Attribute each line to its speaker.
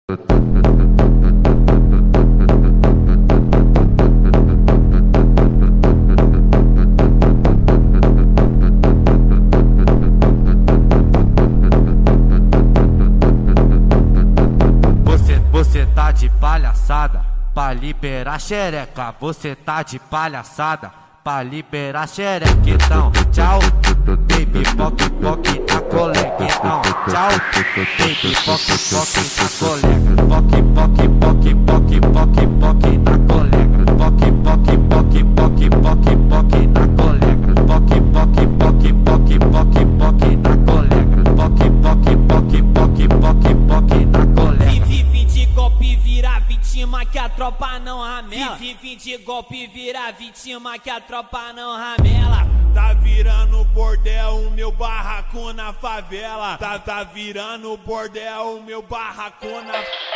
Speaker 1: Você tá de palhaçada pra liberar xereca. Você tá de palhaçada pra liberar xereca. Então, tchau, baby, poc, poc na colega. Então, tchau, baby, poc, poc na colega. Poc, poc, poc, poc, poc, poc na colega. Poc, poc, poc, poc, poc, poc na colega. Poc, poc, poc, poc, poc, poc na colega. Poc, poc, poc, poc, poc, poc na colega.
Speaker 2: Vive golpe vira vítima que a tropa não ramela. Vive de golpe vira vítima que a tropa não ramela.
Speaker 3: Tá virando bordel o meu barraco na favela. Tá virando bordel o meu barraco na